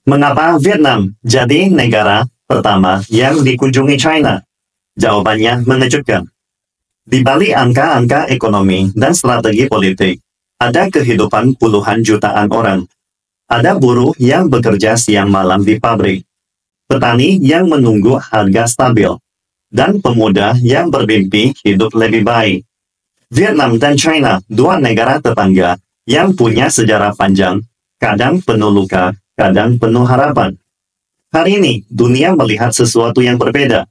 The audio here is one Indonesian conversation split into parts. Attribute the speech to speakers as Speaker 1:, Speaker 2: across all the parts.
Speaker 1: Mengapa Vietnam jadi negara pertama yang dikunjungi China? Jawabannya mengejutkan. Di balik angka-angka ekonomi dan strategi politik, ada kehidupan puluhan jutaan orang. Ada buruh yang bekerja siang malam di pabrik, petani yang menunggu harga stabil, dan pemuda yang bermimpi hidup lebih baik. Vietnam dan China, dua negara tetangga yang punya sejarah panjang, kadang penuh luka, kadang penuh harapan. Hari ini, dunia melihat sesuatu yang berbeda.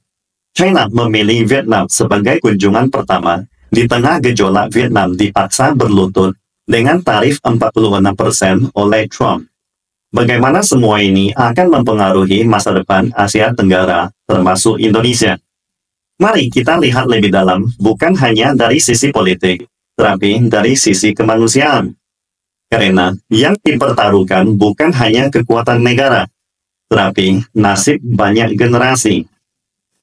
Speaker 1: China memilih Vietnam sebagai kunjungan pertama di tengah gejolak Vietnam dipaksa berlutut dengan tarif 46% oleh Trump. Bagaimana semua ini akan mempengaruhi masa depan Asia Tenggara, termasuk Indonesia? Mari kita lihat lebih dalam, bukan hanya dari sisi politik, tetapi dari sisi kemanusiaan. Karena yang dipertaruhkan bukan hanya kekuatan negara, tetapi nasib banyak generasi.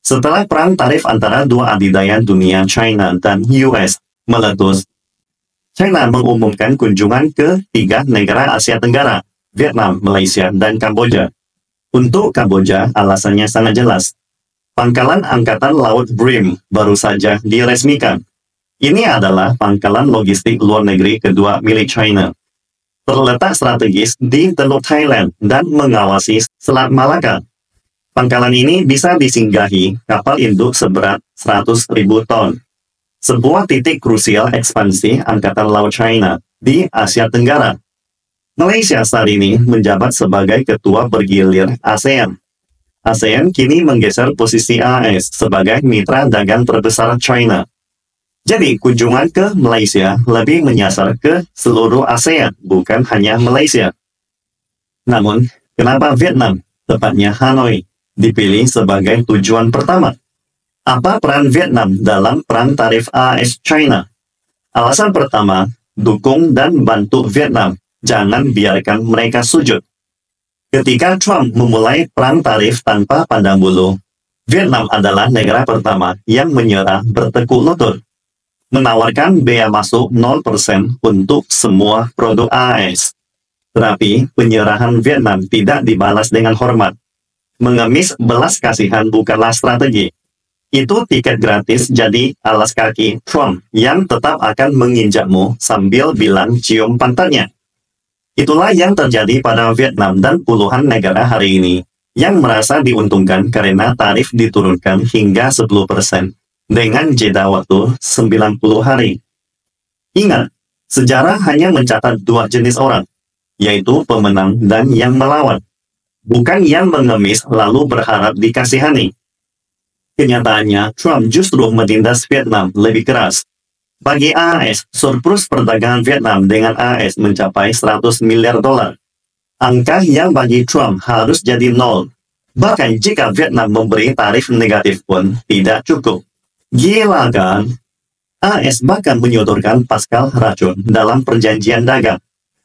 Speaker 1: Setelah perang tarif antara dua adidaya dunia China dan US meletus, China mengumumkan kunjungan ke 3 negara Asia Tenggara, Vietnam, Malaysia, dan Kamboja. Untuk Kamboja, alasannya sangat jelas. Pangkalan Angkatan Laut BRIM baru saja diresmikan. Ini adalah pangkalan logistik luar negeri kedua milik China. Terletak strategis di Teluk Thailand dan mengawasi Selat Malaka. Pangkalan ini bisa disinggahi kapal induk seberat 100.000 ton. Sebuah titik krusial ekspansi Angkatan Laut China di Asia Tenggara. Malaysia saat ini menjabat sebagai ketua bergilir ASEAN. ASEAN kini menggeser posisi AS sebagai mitra dagang terbesar China. Jadi, kunjungan ke Malaysia lebih menyasar ke seluruh ASEAN, bukan hanya Malaysia. Namun, kenapa Vietnam, tepatnya Hanoi, dipilih sebagai tujuan pertama? Apa peran Vietnam dalam perang tarif AS-China? Alasan pertama, dukung dan bantu Vietnam. Jangan biarkan mereka sujud. Ketika Trump memulai perang tarif tanpa pandang bulu, Vietnam adalah negara pertama yang menyerah bertekuk lutut. Menawarkan bea masuk 0% untuk semua produk AS. Tetapi penyerahan Vietnam tidak dibalas dengan hormat. Mengemis belas kasihan bukanlah strategi. Itu tiket gratis jadi alas kaki Trump yang tetap akan menginjakmu sambil bilang cium pantatnya. Itulah yang terjadi pada Vietnam dan puluhan negara hari ini yang merasa diuntungkan karena tarif diturunkan hingga 10% dengan jeda waktu 90 hari. Ingat, sejarah hanya mencatat 2 jenis orang, yaitu pemenang dan yang melawan. Bukan yang mengemis lalu berharap dikasihani. Kenyataannya, Trump justru menindas Vietnam lebih keras. Bagi AS, surplus perdagangan Vietnam dengan AS mencapai 100 miliar dolar. Angka yang bagi Trump harus jadi 0. Bahkan jika Vietnam memberi tarif negatif pun tidak cukup. Gila kan? AS bahkan menyodorkan pasal racun dalam perjanjian dagang,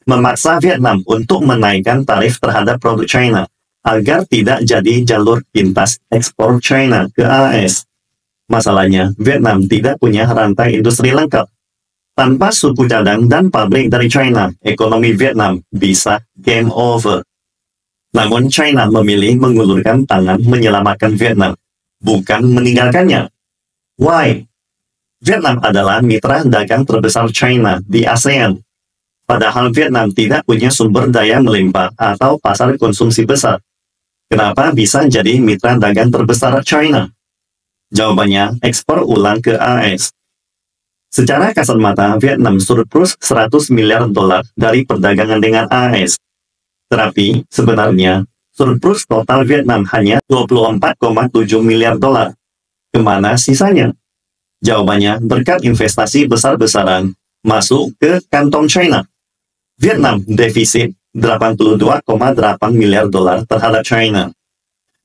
Speaker 1: memaksa Vietnam untuk menaikkan tarif terhadap produk China, agar tidak jadi jalur pintas ekspor China ke AS. Masalahnya, Vietnam tidak punya rantai industri lengkap. Tanpa suku cadang dan pabrik dari China, ekonomi Vietnam bisa game over. Namun China memilih mengulurkan tangan menyelamatkan Vietnam, bukan meninggalkannya. Why? Vietnam adalah mitra dagang terbesar China di ASEAN. Padahal Vietnam tidak punya sumber daya melimpah atau pasar konsumsi besar. Kenapa bisa jadi mitra dagang terbesar China? Jawabannya, ekspor ulang ke AS. Secara kasat mata, Vietnam surplus 100 miliar dolar dari perdagangan dengan AS. Tetapi, sebenarnya, surplus total Vietnam hanya 24,7 miliar dolar. Kemana sisanya? Jawabannya, berkat investasi besar-besaran masuk ke kantong China. Vietnam defisit 82,8 miliar dolar terhadap China.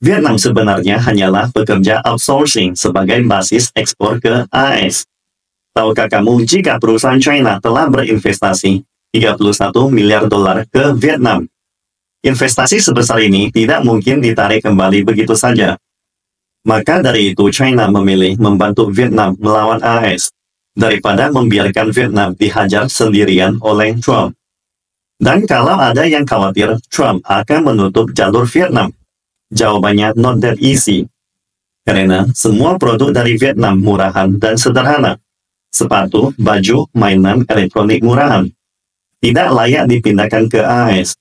Speaker 1: Vietnam sebenarnya hanyalah pekerja outsourcing sebagai basis ekspor ke AS. Tahukah kamu jika perusahaan China telah berinvestasi 31 miliar dolar ke Vietnam? Investasi sebesar ini tidak mungkin ditarik kembali begitu saja. Maka dari itu China memilih membantu Vietnam melawan AS, daripada membiarkan Vietnam dihajar sendirian oleh Trump. Dan kalau ada yang khawatir Trump akan menutup jalur Vietnam, jawabannya not that easy. Karena semua produk dari Vietnam murahan dan sederhana. Sepatu, baju, mainan elektronik murahan. Tidak layak dipindahkan ke AS.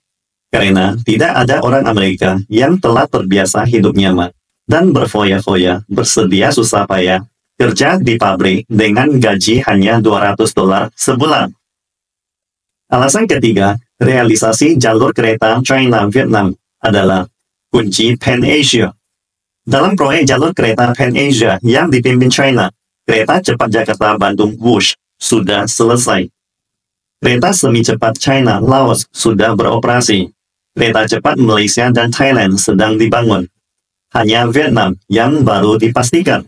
Speaker 1: Karena tidak ada orang Amerika yang telah terbiasa hidup nyaman dan berfoya-foya, bersedia susah payah, kerja di pabrik dengan gaji hanya $200 sebulan. Alasan ketiga, realisasi jalur kereta China-Vietnam adalah kunci Pan-Asia. Dalam proyek jalur kereta Pan-Asia yang dipimpin China, kereta cepat Jakarta-Bandung Wush sudah selesai. Kereta semi cepat China-Laos sudah beroperasi. Kereta cepat Malaysia dan Thailand sedang dibangun. Hanya Vietnam yang baru dipastikan.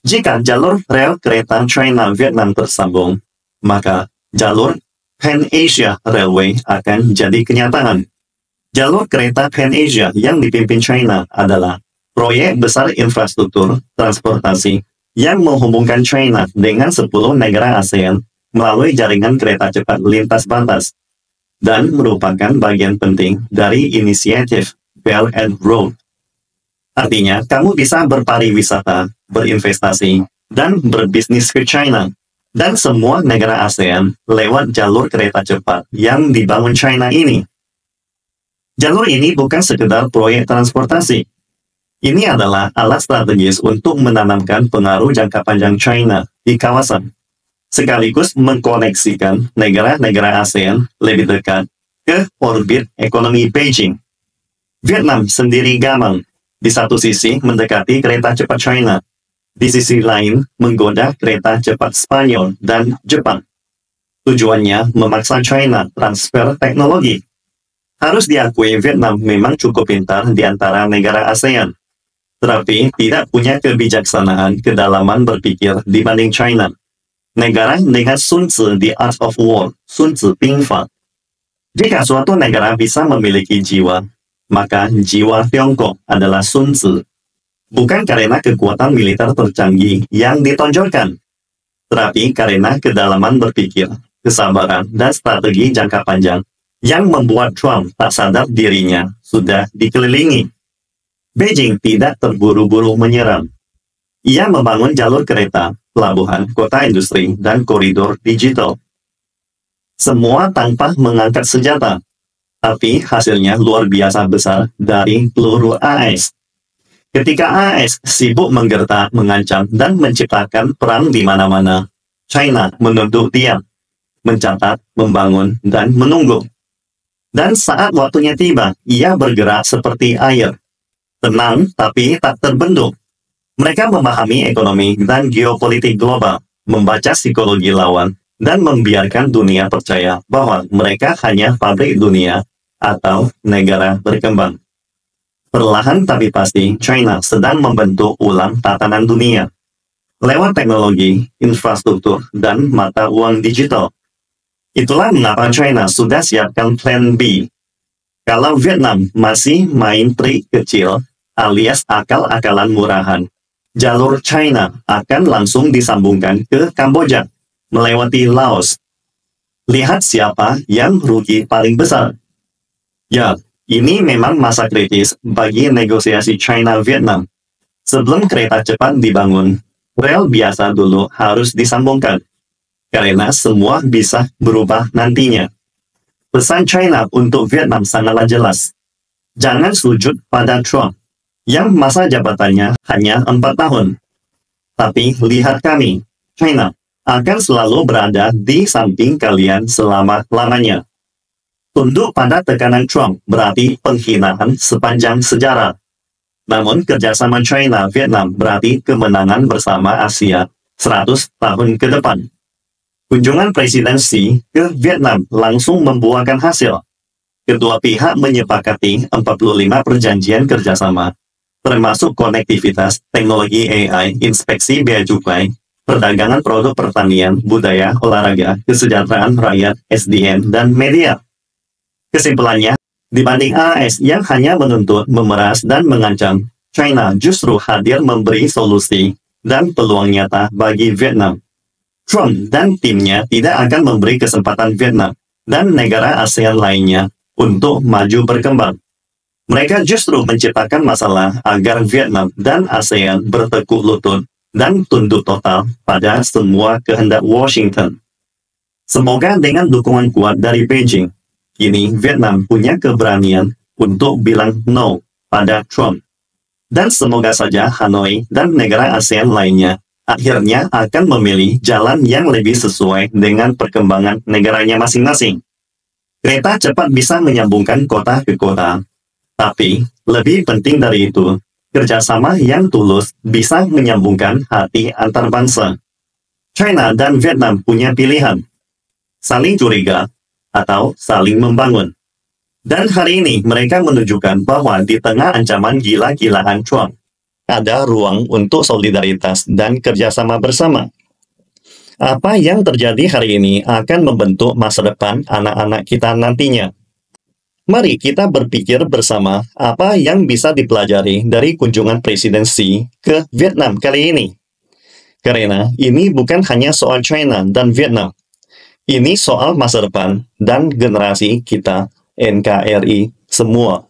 Speaker 1: Jika jalur rel kereta China-Vietnam tersambung, maka jalur Pan-Asia Railway akan jadi kenyataan. Jalur kereta Pan-Asia yang dipimpin China adalah proyek besar infrastruktur transportasi yang menghubungkan China dengan 10 negara ASEAN melalui jaringan kereta cepat lintas batas dan merupakan bagian penting dari inisiatif Belt and Road. Artinya, kamu bisa berpariwisata, berinvestasi, dan berbisnis ke China dan semua negara ASEAN lewat jalur kereta cepat yang dibangun China ini. Jalur ini bukan sekedar proyek transportasi. Ini adalah alat strategis untuk menanamkan pengaruh jangka panjang China di kawasan, sekaligus mengkoneksikan negara-negara ASEAN lebih dekat ke orbit ekonomi Beijing. Vietnam sendiri gamang, di satu sisi mendekati kereta cepat China, di sisi lain menggoda kereta cepat Spanyol dan Jepang. Tujuannya memaksa China transfer teknologi. Harus diakui Vietnam memang cukup pintar di antara negara ASEAN, tetapi tidak punya kebijaksanaan kedalaman berpikir dibanding China. Negara dengan Sun Tzu The Art of War, Sun Tzu Bingfa. Jika suatu negara bisa memiliki jiwa, maka jiwa Tiongkok adalah Sun Tzu. Bukan karena kekuatan militer tercanggih yang ditonjolkan, tetapi karena kedalaman berpikir, kesabaran, dan strategi jangka panjang yang membuat Trump tak sadar dirinya sudah dikelilingi. Beijing tidak terburu-buru menyerang. Ia membangun jalur kereta, pelabuhan, kota industri, dan koridor digital. Semua tanpa mengangkat senjata, tapi hasilnya luar biasa besar dari peluru AS. Ketika AS sibuk menggertak, mengancam, dan menciptakan perang di mana-mana, China menunduk diam, mencatat, membangun, dan menunggu. Dan saat waktunya tiba, ia bergerak seperti air. Tenang, tapi tak terbentuk. Mereka memahami ekonomi dan geopolitik global, membaca psikologi lawan, dan membiarkan dunia percaya bahwa mereka hanya pabrik dunia atau negara berkembang. Perlahan tapi pasti, China sedang membentuk ulang tatanan dunia. Lewat teknologi, infrastruktur, dan mata uang digital. Itulah mengapa China sudah siapkan plan B. Kalau Vietnam masih main trik kecil, alias akal-akalan murahan, jalur China akan langsung disambungkan ke Kamboja, melewati Laos. Lihat siapa yang rugi paling besar. Ya, ini memang masa kritis bagi negosiasi China-Vietnam. Sebelum kereta cepat dibangun, rel biasa dulu harus disambungkan. Karena semua bisa berubah nantinya. Pesan China untuk Vietnam sangatlah jelas. Jangan sujud pada Trump, yang masa jabatannya hanya 4 tahun. Tapi lihat kami, China akan selalu berada di samping kalian selama-lamanya. Tunduk pada tekanan Trump berarti penghinaan sepanjang sejarah. Namun kerjasama China-Vietnam berarti kemenangan bersama Asia 100 tahun ke depan. Kunjungan Presiden Xi ke Vietnam langsung membuahkan hasil. Kedua pihak menyepakati 45 perjanjian kerjasama, termasuk konektivitas, teknologi AI, inspeksi bea cukai, perdagangan produk pertanian, budaya, olahraga, kesejahteraan rakyat, SDM, dan media. Kesimpulannya, dibanding AS yang hanya menuntut, memeras, dan mengancam, China justru hadir memberi solusi dan peluang nyata bagi Vietnam. Trump dan timnya tidak akan memberi kesempatan Vietnam dan negara ASEAN lainnya untuk maju berkembang. Mereka justru menciptakan masalah agar Vietnam dan ASEAN bertekuk lutut dan tunduk total pada semua kehendak Washington. Semoga dengan dukungan kuat dari Beijing, kini Vietnam punya keberanian untuk bilang no pada Trump. Dan semoga saja Hanoi dan negara ASEAN lainnya akhirnya akan memilih jalan yang lebih sesuai dengan perkembangan negaranya masing-masing. Kereta cepat bisa menyambungkan kota ke kota, tapi lebih penting dari itu, kerjasama yang tulus bisa menyambungkan hati antar bangsa. China dan Vietnam punya pilihan, saling curiga atau saling membangun. Dan hari ini mereka menunjukkan bahwa di tengah ancaman gila-gilaan Trump, ada ruang untuk solidaritas dan kerjasama bersama. Apa yang terjadi hari ini akan membentuk masa depan anak-anak kita nantinya. Mari kita berpikir bersama apa yang bisa dipelajari dari kunjungan Presiden Xi ke Vietnam kali ini. Karena ini bukan hanya soal China dan Vietnam. Ini soal masa depan dan generasi kita NKRI semua.